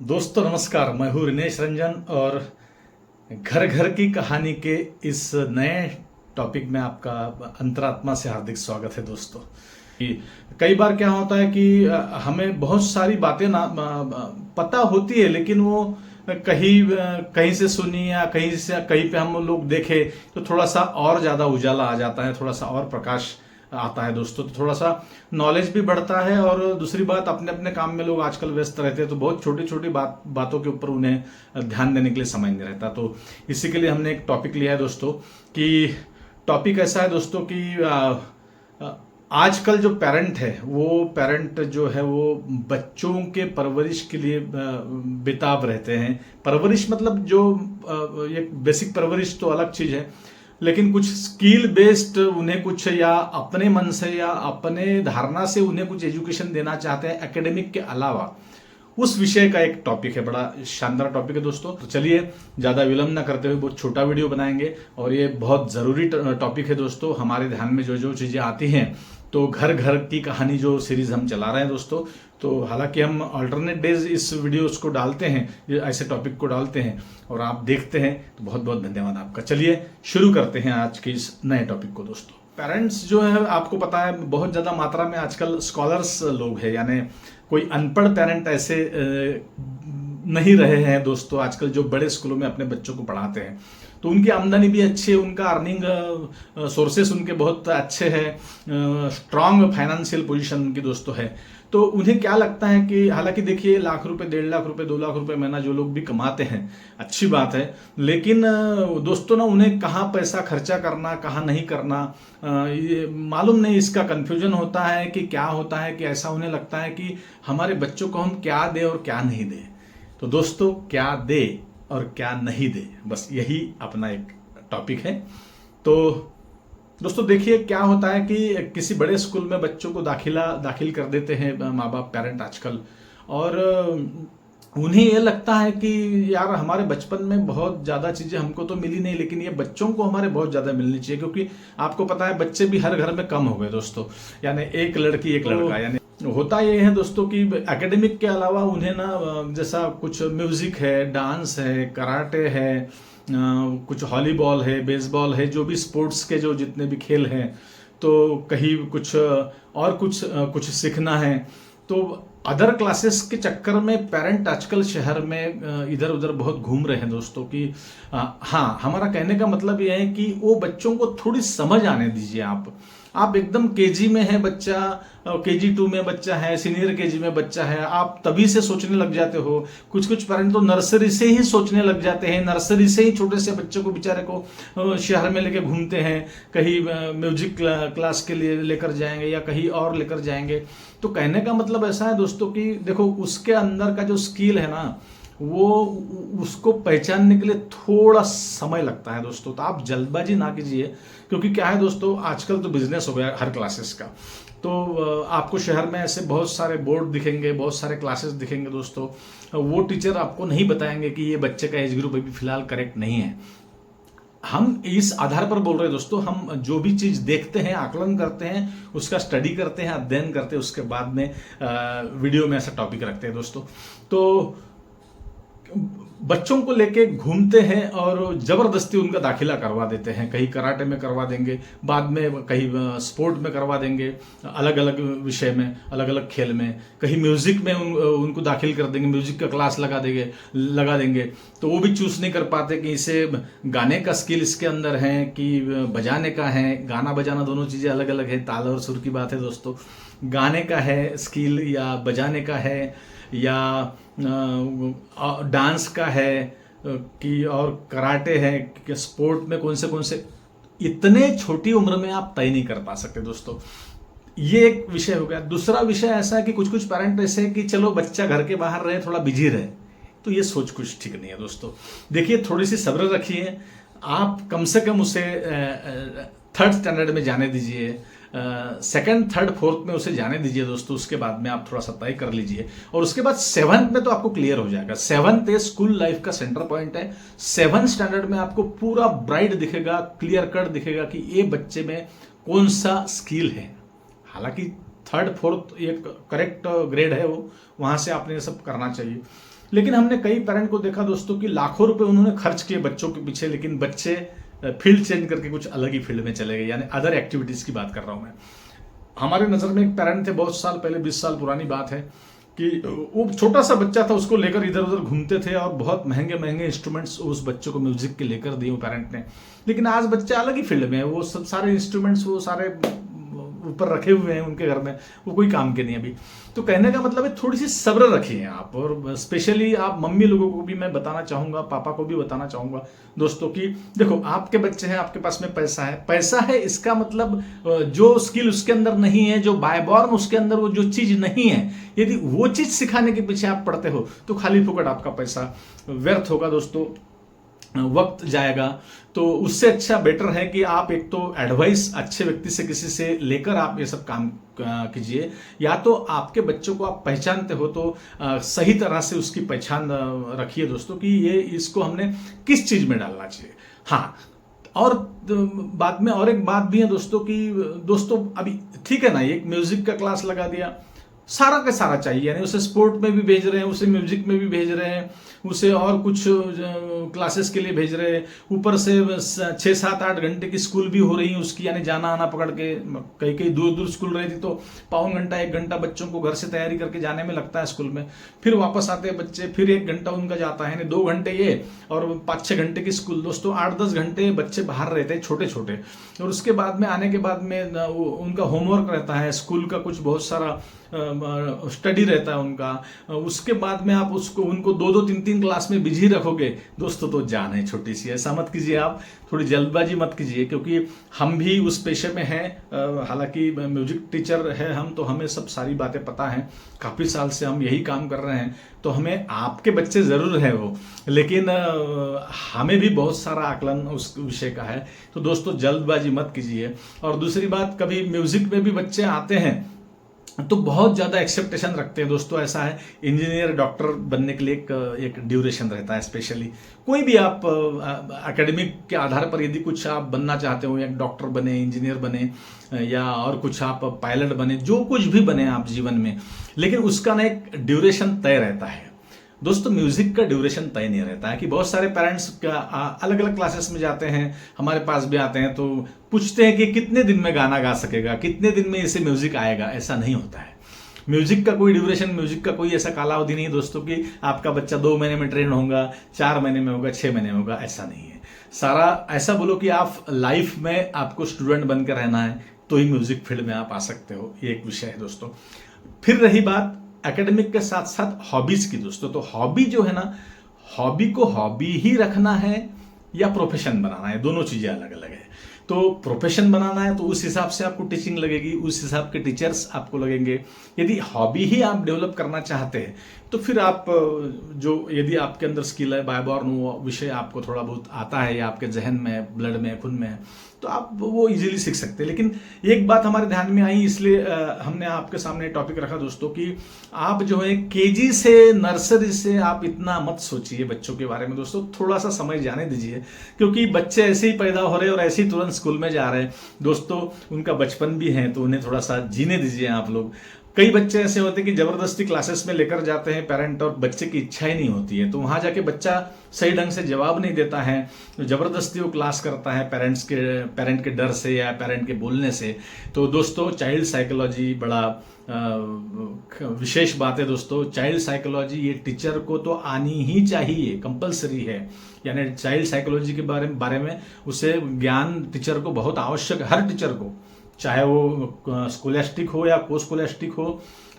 दोस्तों नमस्कार, मैं हूँ रिनेश रंजन और घर घर की कहानी के इस नए टॉपिक में आपका अंतरात्मा से हार्दिक स्वागत है दोस्तों। कि कई बार क्या होता है कि हमें बहुत सारी बातें ना पता होती है, लेकिन वो कहीं से सुनी या कहीं पे हम लोग देखे तो थोड़ा सा और ज़्यादा उजाला आ जाता है, थोड़ा सा और प्रकाश आता है दोस्तों। तो थोड़ा सा नॉलेज भी बढ़ता है और दूसरी बात, अपने अपने काम में लोग आजकल व्यस्त रहते हैं तो बहुत छोटी छोटी बातों के ऊपर उन्हें ध्यान देने के लिए समय नहीं रहता। तो इसी के लिए हमने एक टॉपिक लिया है दोस्तों। कि टॉपिक ऐसा है दोस्तों कि आजकल जो पेरेंट है वो पेरेंट जो है वो बच्चों के परवरिश के लिए बेताब रहते हैं। परवरिश मतलब जो एक बेसिक परवरिश तो अलग चीज है, लेकिन कुछ स्किल बेस्ड उन्हें कुछ या अपने मन से या अपने धारणा से उन्हें कुछ एजुकेशन देना चाहते हैं एकेडमिक के अलावा, उस विषय का एक टॉपिक है। बड़ा शानदार टॉपिक है दोस्तों। तो चलिए ज़्यादा विलंब ना करते हुए बहुत छोटा वीडियो बनाएंगे और ये बहुत ज़रूरी टॉपिक है दोस्तों। हमारे ध्यान में जो जो चीज़ें आती हैं, तो घर घर की कहानी जो सीरीज हम चला रहे हैं दोस्तों, तो हालांकि हम अल्टरनेट डेज इस वीडियोस को डालते हैं, ऐसे टॉपिक को डालते हैं और आप देखते हैं, तो बहुत बहुत धन्यवाद आपका। चलिए शुरू करते हैं आज के इस नए टॉपिक को दोस्तों। पेरेंट्स जो है, आपको पता है बहुत ज़्यादा मात्रा में आजकल स्कॉलर्स लोग हैं, यानी कोई अनपढ़ पेरेंट ऐसे नहीं रहे हैं दोस्तों आजकल, जो बड़े स्कूलों में अपने बच्चों को पढ़ाते हैं। तो उनकी आमदनी भी अच्छी है, उनका अर्निंग सोर्सेस उनके बहुत अच्छे हैं, स्ट्रांग फाइनेंशियल पोजीशन उनकी दोस्तों है। तो उन्हें क्या लगता है कि हालांकि देखिए, लाख रुपए, 1.5 लाख रुपए, 2 लाख रुपए महीना जो लोग भी कमाते हैं, अच्छी बात है, लेकिन दोस्तों ना उन्हें कहाँ पैसा खर्चा करना, कहाँ नहीं करना, ये मालूम नहीं। इसका कंफ्यूजन होता है कि क्या होता है कि ऐसा उन्हें लगता है कि हमारे बच्चों को हम क्या दें और क्या नहीं दें। तो दोस्तों, क्या दे और क्या नहीं दे, बस यही अपना एक टॉपिक है। तो दोस्तों देखिए, क्या होता है कि किसी बड़े स्कूल में बच्चों को दाखिल कर देते हैं माँ बाप, पेरेंट आजकल, और उन्हें ये लगता है कि यार हमारे बचपन में बहुत ज़्यादा चीज़ें हमको तो मिली नहीं, लेकिन ये बच्चों को हमारे बहुत ज़्यादा मिलनी चाहिए, क्योंकि आपको पता है बच्चे भी हर घर में कम हो गए दोस्तों, यानी एक लड़की एक लड़का। यानी होता ये है दोस्तों कि एकेडमिक के अलावा उन्हें ना, जैसा कुछ म्यूजिक है, डांस है, कराटे है, कुछ वॉलीबॉल है, बेसबॉल है, जो भी स्पोर्ट्स के जो जितने भी खेल हैं, तो कहीं कुछ और कुछ सीखना है। तो अदर क्लासेस के चक्कर में पेरेंट आजकल शहर में इधर उधर बहुत घूम रहे हैं दोस्तों। कि हाँ, हमारा कहने का मतलब यह है कि वो बच्चों को थोड़ी समझ आने दीजिए। आप एकदम केजी में है बच्चा, KG 2 में बच्चा है, सीनियर KG में बच्चा है, आप तभी से सोचने लग जाते हो। कुछ पेरेंट तो नर्सरी से ही सोचने लग जाते हैं, नर्सरी से ही छोटे से बच्चे को बेचारे को शहर में लेके घूमते हैं, कहीं म्यूजिक क्लास के लिए लेकर जाएंगे या कहीं और लेकर जाएंगे। तो कहने का मतलब ऐसा है दोस्तों कि देखो, उसके अंदर का जो स्किल है ना, वो उसको पहचानने के लिए थोड़ा समय लगता है दोस्तों। तो आप जल्दबाजी ना कीजिए, क्योंकि क्या है दोस्तों, आजकल तो बिजनेस हो गया हर क्लासेस का। तो आपको शहर में ऐसे बहुत सारे बोर्ड दिखेंगे, बहुत सारे क्लासेस दिखेंगे दोस्तों। वो टीचर आपको नहीं बताएंगे कि ये बच्चे का एज ग्रुप अभी फिलहाल करेक्ट नहीं है। हम इस आधार पर बोल रहे हैं दोस्तों, हम जो भी चीज देखते हैं, आकलन करते हैं, उसका स्टडी करते हैं, अध्ययन करते हैं, उसके बाद में वीडियो में ऐसा टॉपिक रखते हैं दोस्तों। तो बच्चों को लेके घूमते हैं और जबरदस्ती उनका दाखिला करवा देते हैं। कहीं कराटे में करवा देंगे, बाद में कहीं स्पोर्ट में करवा देंगे, अलग अलग विषय में, अलग अलग खेल में, कहीं म्यूजिक में उनको दाखिल कर देंगे, म्यूजिक का क्लास लगा देंगे। तो वो भी चूज नहीं कर पाते कि इसे गाने का स्किल इसके अंदर है कि बजाने का है। गाना बजाना दोनों चीजें अलग अलग है, ताल और सुर की बात है दोस्तों। गाने का है स्किल या बजाने का है या डांस का है कि और कराटे है कि स्पोर्ट में कौन से इतने छोटी उम्र में आप तय नहीं कर पा सकते दोस्तों। ये एक विषय हो गया। दूसरा विषय ऐसा है कि कुछ पेरेंट ऐसे है कि चलो बच्चा घर के बाहर रहे, थोड़ा बिजी रहे, तो ये सोच कुछ ठीक नहीं है दोस्तों। देखिए, थोड़ी सी सब्र रखिए, आप कम से कम उसे 3rd स्टैंडर्ड में जाने दीजिए, 2nd, 3rd, 4th में उसे जाने दीजिए दोस्तों। उसके बाद में आप थोड़ा सा तय कर लीजिए और उसके बाद 7th में तो आपको क्लियर हो जाएगा। 7th स्कूल लाइफ का सेंटर पॉइंट है। 7th स्टैंडर्ड में आपको पूरा ब्राइट दिखेगा, क्लियर कट दिखेगा कि ये बच्चे में कौन सा स्किल है। हालांकि 3rd, 4th एक करेक्ट ग्रेड है, वो वहां से आपने ये सब करना चाहिए। लेकिन हमने कई पेरेंट को देखा दोस्तों कि लाखों रुपए उन्होंने खर्च किए बच्चों के पीछे, लेकिन बच्चे फील्ड चेंज करके कुछ अलग ही फील्ड में चले गए, यानी अदर एक्टिविटीज की बात कर रहा हूं मैं। हमारे नजर में एक पेरेंट थे, बहुत साल पहले, 20 साल पुरानी बात है, कि वो छोटा सा बच्चा था, उसको लेकर इधर उधर घूमते थे और बहुत महंगे महंगे इंस्ट्रूमेंट्स उस बच्चे को म्यूजिक के लेकर दिए वो पेरेंट ने। लेकिन आज बच्चा अलग ही फील्ड में है, वो सब सारे इंस्ट्रूमेंट्स वो सारे ऊपर रखे हुए हैं उनके घर में, वो कोई काम के नहीं अभी। तो कहने का मतलब है थोड़ी सी सब्र रखिए आप, और स्पेशली आप मम्मी लोगों को भी मैं बताना चाहूंगा, पापा को भी बताना चाहूंगा दोस्तों कि देखो आपके बच्चे हैं, आपके पास में पैसा है, इसका मतलब जो स्किल उसके अंदर नहीं है, जो बाय बॉर्न उसके अंदर वो जो चीज नहीं है, यदि वो चीज सिखाने के पीछे आप पड़ते हो तो खाली फुकट आपका पैसा व्यर्थ होगा दोस्तों, वक्त जाएगा। तो उससे अच्छा बेटर है कि आप एक तो एडवाइस अच्छे व्यक्ति से किसी से लेकर आप ये सब काम कीजिए, या तो आपके बच्चों को आप पहचानते हो तो सही तरह से उसकी पहचान रखिए दोस्तों कि ये इसको हमने किस चीज में डालना चाहिए। हाँ, और बाद में और एक बात भी है दोस्तों कि दोस्तों अभी ठीक है ना, एक म्यूजिक का क्लास लगा दिया, सारा का सारा चाहिए, यानी उसे स्पोर्ट में भी भेज रहे हैं, उसे म्यूजिक में भी भेज रहे हैं, उसे और कुछ क्लासेस के लिए भेज रहे हैं, ऊपर से 6-7-8 घंटे की स्कूल भी हो रही है उसकी, यानी जाना आना पकड़ के, कई कई दूर दूर स्कूल रही थी तो पौन घंटा 1 घंटा बच्चों को घर से तैयारी करके जाने में लगता है स्कूल में, फिर वापस आते हैं बच्चे, फिर 1 घंटा उनका जाता है, यानी 2 घंटे ये और 5-6 घंटे की स्कूल दोस्तों, 8-10 घंटे बच्चे बाहर रहते हैं छोटे छोटे। और उसके बाद में आने के बाद में उनका होमवर्क रहता है, स्कूल का कुछ बहुत सारा स्टडी रहता है उनका, उसके बाद में आप उसको उनको 2-2, 3-3 क्लास में बिजी रखोगे दोस्तों, तो जान है छोटी सी, ऐसा मत कीजिए आप, थोड़ी जल्दबाजी मत कीजिए, क्योंकि हम भी उस पेशे में हैं, हालांकि म्यूजिक टीचर है हम, तो हमें सब सारी बातें पता हैं, काफी साल से हम यही काम कर रहे हैं, तो हमें आपके बच्चे जरूर है वो, लेकिन हमें भी बहुत सारा आकलन उस विषय का है। तो दोस्तों जल्दबाजी मत कीजिए। और दूसरी बात, कभी म्यूजिक में भी बच्चे आते हैं तो बहुत ज़्यादा एक्सेप्टेशन रखते हैं दोस्तों, ऐसा है इंजीनियर डॉक्टर बनने के लिए एक ड्यूरेशन रहता है, स्पेशली कोई भी आप एकेडमिक के आधार पर यदि कुछ आप बनना चाहते हो, या डॉक्टर बने, इंजीनियर बने, या और कुछ आप पायलट बने, जो कुछ भी बने आप जीवन में, लेकिन उसका ना एक ड्यूरेशन तय रहता है दोस्तों। म्यूजिक का ड्यूरेशन तय नहीं रहता है, कि बहुत सारे पेरेंट्स अलग अलग क्लासेस में जाते हैं, हमारे पास भी आते हैं, तो पूछते हैं कि कितने दिन में गाना गा सकेगा, कितने दिन में इसे म्यूजिक आएगा। ऐसा नहीं होता है, म्यूजिक का कोई ड्यूरेशन, म्यूजिक का कोई ऐसा कालावधि नहीं दोस्तों कि आपका बच्चा 2 महीने में ट्रेन होगा, 4 महीने में होगा, 6 महीने में होगा, ऐसा नहीं है। सारा ऐसा बोलो कि आप लाइफ में आपको स्टूडेंट बनकर रहना है तो ही म्यूजिक फील्ड में आप आ सकते हो, ये एक विषय है दोस्तों। फिर रही बात एकेडमिक के साथ साथ हॉबीज की दोस्तों, तो हॉबी जो है ना, हॉबी को हॉबी ही रखना है या प्रोफेशन बनाना है, दोनों चीजें अलग अलग है। तो प्रोफेशन बनाना है तो उस हिसाब से आपको टीचिंग लगेगी, उस हिसाब के टीचर्स आपको लगेंगे। यदि हॉबी ही आप डेवलप करना चाहते हैं तो फिर आप जो यदि आपके अंदर स्किल है, बाय बॉर्न वो विषय आपको थोड़ा बहुत आता है, या आपके जहन में, ब्लड में, खून में है, तो आप वो इजीली सीख सकते हैं। लेकिन एक बात हमारे ध्यान में आई, इसलिए हमने आपके सामने टॉपिक रखा दोस्तों कि आप जो है केजी से, नर्सरी से आप इतना मत सोचिए बच्चों के बारे में दोस्तों, थोड़ा सा समय जाने दीजिए, क्योंकि बच्चे ऐसे ही पैदा हो रहे हैं और ऐसे ही तुरंत स्कूल में जा रहे हैं दोस्तों, उनका बचपन भी है, तो उन्हें थोड़ा सा जीने दीजिए आप लोग। कई बच्चे ऐसे होते हैं कि जबरदस्ती क्लासेस में लेकर जाते हैं पेरेंट, और बच्चे की इच्छा ही नहीं होती है, तो वहां जाके बच्चा सही ढंग से जवाब नहीं देता है, तो जबरदस्ती वो क्लास करता है पेरेंट के डर से या पेरेंट के बोलने से। तो दोस्तों चाइल्ड साइकोलॉजी बड़ा विशेष बात है दोस्तों। चाइल्ड साइकोलॉजी ये टीचर को तो आनी ही चाहिए, कंपलसरी है, यानी चाइल्ड साइकोलॉजी के बारे में उसे ज्ञान टीचर को बहुत आवश्यक है, हर टीचर को, चाहे वो स्कॉलस्टिक हो या पोस्ट हो।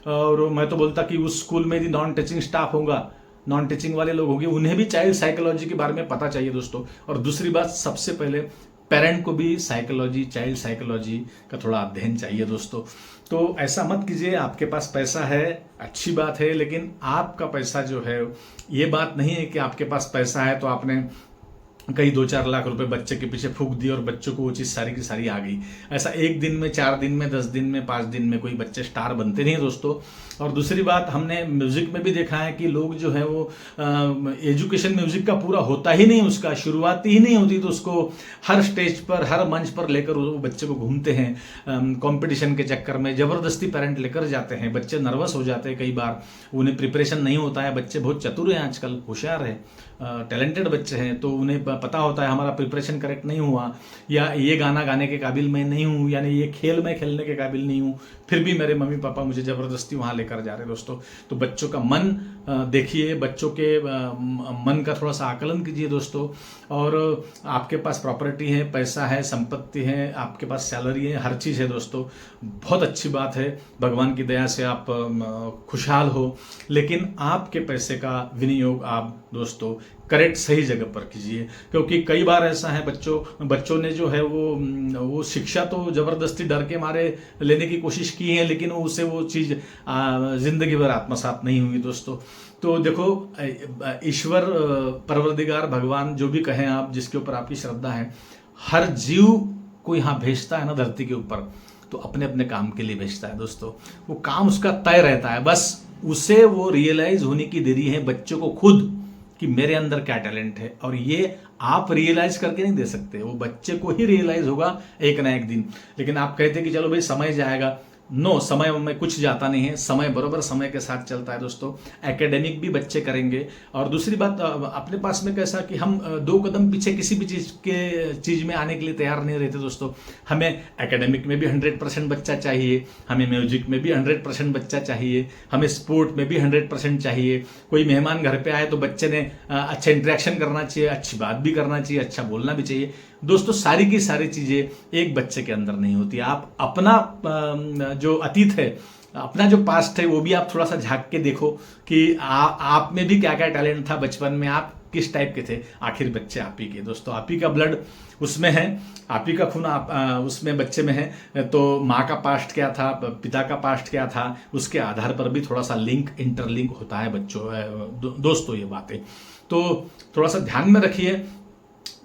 और मैं तो बोलता कि उस स्कूल में यदि नॉन टीचिंग स्टाफ होगा, नॉन टीचिंग वाले लोग होंगे, उन्हें भी चाइल्ड साइकोलॉजी के बारे में पता चाहिए दोस्तों। और दूसरी बात, सबसे पहले पेरेंट को भी साइकोलॉजी, चाइल्ड साइकोलॉजी का थोड़ा अध्ययन चाहिए दोस्तों। तो ऐसा मत कीजिए, आपके पास पैसा है, अच्छी बात है, लेकिन आपका पैसा जो है, ये बात नहीं है कि आपके पास पैसा है तो आपने कई 2-4 लाख रुपए बच्चे के पीछे फूक दिए और बच्चों को वो चीज सारी की सारी आ गई। ऐसा 1 दिन में, 4 दिन में, 10 दिन में, 5 दिन में कोई बच्चे स्टार बनते नहीं दोस्तों। और दूसरी बात, हमने म्यूजिक में भी देखा है कि लोग जो है वो एजुकेशन म्यूजिक का पूरा होता ही नहीं, उसका शुरुआती ही नहीं होती, तो उसको हर स्टेज पर, हर मंच पर लेकर वो बच्चे को घूमते हैं कंपटीशन के चक्कर में, जबरदस्ती पेरेंट लेकर जाते हैं, बच्चे नर्वस हो जाते हैं, कई बार उन्हें प्रिपरेशन नहीं होता है। बच्चे बहुत चतुर हैं आजकल, होशियार है, टैलेंटेड बच्चे हैं, तो उन्हें पता होता है हमारा प्रिपरेशन करेक्ट नहीं हुआ, या ये गाना गाने के काबिल मैं नहीं हूँ, यानी ये खेल में खेलने के काबिल नहीं हूँ, फिर भी मेरे मम्मी पापा मुझे ज़बरदस्ती वहाँ लेकर जा रहे हैं दोस्तों। तो बच्चों का मन देखिए, बच्चों के मन का थोड़ा सा आकलन कीजिए दोस्तों। और आपके पास प्रॉपर्टी है, पैसा है, संपत्ति है, आपके पास सैलरी है, हर चीज़ है दोस्तों, बहुत अच्छी बात है, भगवान की दया से आप खुशहाल हो, लेकिन आपके पैसे का विनियोग आप दोस्तों करेक्ट सही जगह पर कीजिए। क्योंकि कई बार ऐसा है, बच्चों ने जो है वो शिक्षा तो ज़बरदस्ती डर के मारे लेने की कोशिश की है, लेकिन उससे वो चीज़ ज़िंदगी भर आत्मसात नहीं हुई दोस्तों। तो देखो, ईश्वर, परवरदिगार, भगवान, जो भी कहें आप, जिसके ऊपर आपकी श्रद्धा है, हर जीव को यहाँ भेजता है ना धरती के ऊपर, तो अपने अपने काम के लिए भेजता है दोस्तों। वो काम उसका तय रहता है, बस उसे वो रियलाइज होने की देरी है बच्चों को खुद कि मेरे अंदर क्या टैलेंट है। और ये आप रियलाइज करके नहीं दे सकते, वो बच्चे को ही रियलाइज होगा एक ना एक दिन। लेकिन आप कहते कि चलो भाई समय जाएगा, नो, समय में कुछ जाता नहीं है, समय बराबर समय के साथ चलता है दोस्तों। एकेडमिक भी बच्चे करेंगे। और दूसरी बात, अपने पास में कैसा कि हम 2 कदम पीछे किसी भी चीज़ में आने के लिए तैयार नहीं रहते दोस्तों। हमें एकेडमिक में भी 100% बच्चा चाहिए, हमें म्यूजिक में भी 100% बच्चा चाहिए, हमें स्पोर्ट में भी 100% चाहिए। कोई मेहमान घर पे आए तो बच्चे ने अच्छा इंटरेक्शन करना चाहिए, अच्छी बात भी करना चाहिए, अच्छा बोलना भी चाहिए दोस्तों। सारी की सारी चीज़ें एक बच्चे के अंदर नहीं होती। आप अपना जो अतीत है, अपना जो पास्ट है, वो भी आप थोड़ा सा झांक के देखो कि आप में भी क्या क्या टैलेंट था बचपन में, आप किस टाइप के थे। आखिर बच्चे आप ही के दोस्तों, आप ही का ब्लड उसमें है, आप ही का खून उसमें बच्चे में है। तो माँ का पास्ट क्या था, पिता का पास्ट क्या था, उसके आधार पर भी थोड़ा सा इंटरलिंक होता है बच्चों, दोस्तों ये बातें तो थोड़ा सा ध्यान में रखिए।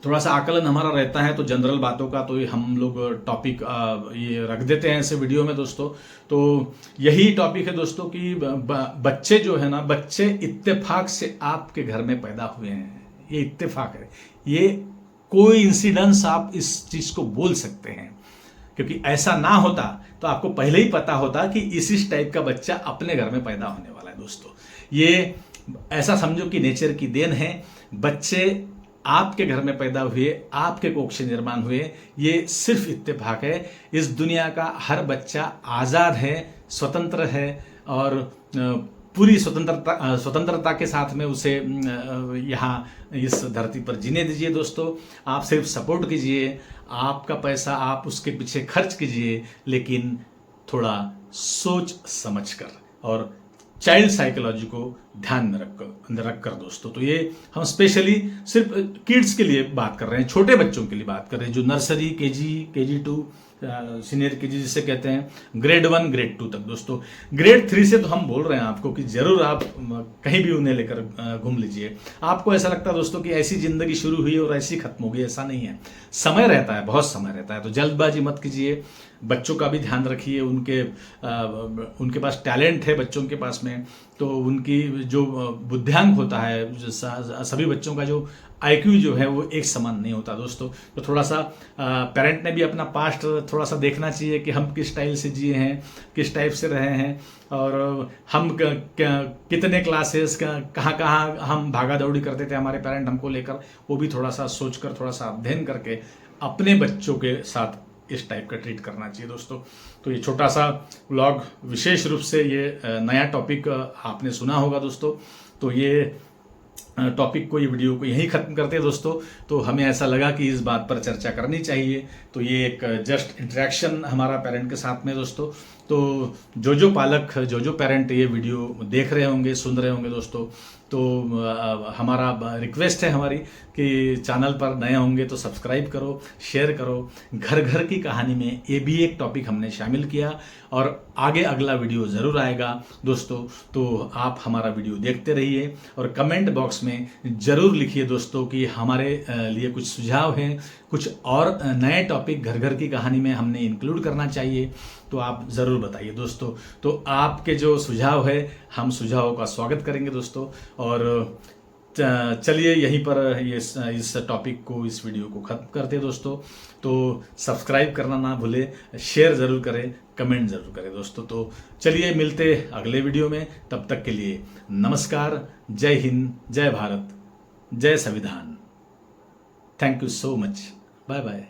थोड़ा सा आकलन हमारा रहता है, तो जनरल बातों का तो हम लोग टॉपिक ये रख देते हैं ऐसे वीडियो में दोस्तों। तो यही टॉपिक है दोस्तों कि बच्चे जो है ना, बच्चे इत्तेफाक से आपके घर में पैदा हुए हैं, ये इत्तेफाक है, ये कोई इंसिडेंस आप इस चीज को बोल सकते हैं। क्योंकि ऐसा ना होता तो आपको पहले ही पता होता कि इस टाइप का बच्चा अपने घर में पैदा होने वाला है दोस्तों। ये ऐसा समझो कि नेचर की देन है। बच्चे आपके घर में पैदा हुए, आपके कोख से निर्माण हुए, ये सिर्फ इत्तेफाक है। इस दुनिया का हर बच्चा आज़ाद है, स्वतंत्र है, और पूरी स्वतंत्रता के साथ में उसे यहाँ इस धरती पर जीने दीजिए दोस्तों। आप सिर्फ सपोर्ट कीजिए, आपका पैसा आप उसके पीछे खर्च कीजिए, लेकिन थोड़ा सोच समझकर और चाइल्ड साइकोलॉजी को ध्यान में रखकर दोस्तों। तो ये हम स्पेशली सिर्फ किड्स के लिए बात कर रहे हैं, छोटे बच्चों के लिए बात कर रहे हैं, जो नर्सरी, केजी 2, सीनियर केजी जिसे कहते हैं, ग्रेड 1, ग्रेड 2 तक दोस्तों। ग्रेड 3 से तो हम बोल रहे हैं आपको कि जरूर आप कहीं भी उन्हें लेकर घूम लीजिए। आपको ऐसा लगता है दोस्तों कि ऐसी जिंदगी शुरू हुई और ऐसी खत्म हो गई, ऐसा नहीं है। समय रहता है, बहुत समय रहता है, तो जल्दबाजी मत कीजिए। बच्चों का भी ध्यान रखिए, उनके पास टैलेंट है बच्चों के पास में, तो उनकी जो बुद्धियांक होता है, सभी बच्चों का जो IQ जो है वो एक समान नहीं होता दोस्तों। तो थोड़ा सा पेरेंट ने भी अपना पास्ट थोड़ा सा देखना चाहिए कि हम किस स्टाइल से जिए हैं, किस टाइप से रहे हैं, और हम कितने क्लासेस कहाँ हम भागा दौड़ी करते थे हमारे पेरेंट हमको लेकर, वो भी थोड़ा सा सोचकर, थोड़ा सा अध्ययन करके अपने बच्चों के साथ इस टाइप का ट्रीट करना चाहिए दोस्तों। तो ये छोटा सा व्लॉग, विशेष रूप से ये नया टॉपिक आपने सुना होगा दोस्तों। तो ये टॉपिक को, ये वीडियो को यहीं ख़त्म करते हैं दोस्तों। तो हमें ऐसा लगा कि इस बात पर चर्चा करनी चाहिए। तो ये एक जस्ट इंटरेक्शन हमारा पेरेंट के साथ में दोस्तों। तो जो पालक, जो पेरेंट ये वीडियो देख रहे होंगे, सुन रहे होंगे दोस्तों, तो हमारा रिक्वेस्ट है हमारी कि चैनल पर नए होंगे तो सब्सक्राइब करो, शेयर करो। घर घर की कहानी में ये भी एक टॉपिक हमने शामिल किया, और आगे अगला वीडियो ज़रूर आएगा दोस्तों। तो आप हमारा वीडियो देखते रहिए, और कमेंट बॉक्स में ज़रूर लिखिए दोस्तों कि हमारे लिए कुछ सुझाव हैं, कुछ और नए टॉपिक घर घर की कहानी में हमने इंक्लूड करना चाहिए। तो आप ज़रूर बताइए दोस्तों। तो आपके जो सुझाव है, हम सुझावों का स्वागत करेंगे दोस्तों। और चलिए यहीं पर इस टॉपिक को, इस वीडियो को ख़त्म करते हैं दोस्तों। तो सब्सक्राइब करना ना भूलें, शेयर ज़रूर करें, कमेंट ज़रूर करें दोस्तों। तो चलिए मिलते अगले वीडियो में, तब तक के लिए नमस्कार। जय हिंद, जय भारत, जय संविधान। Thank you so much. Bye bye.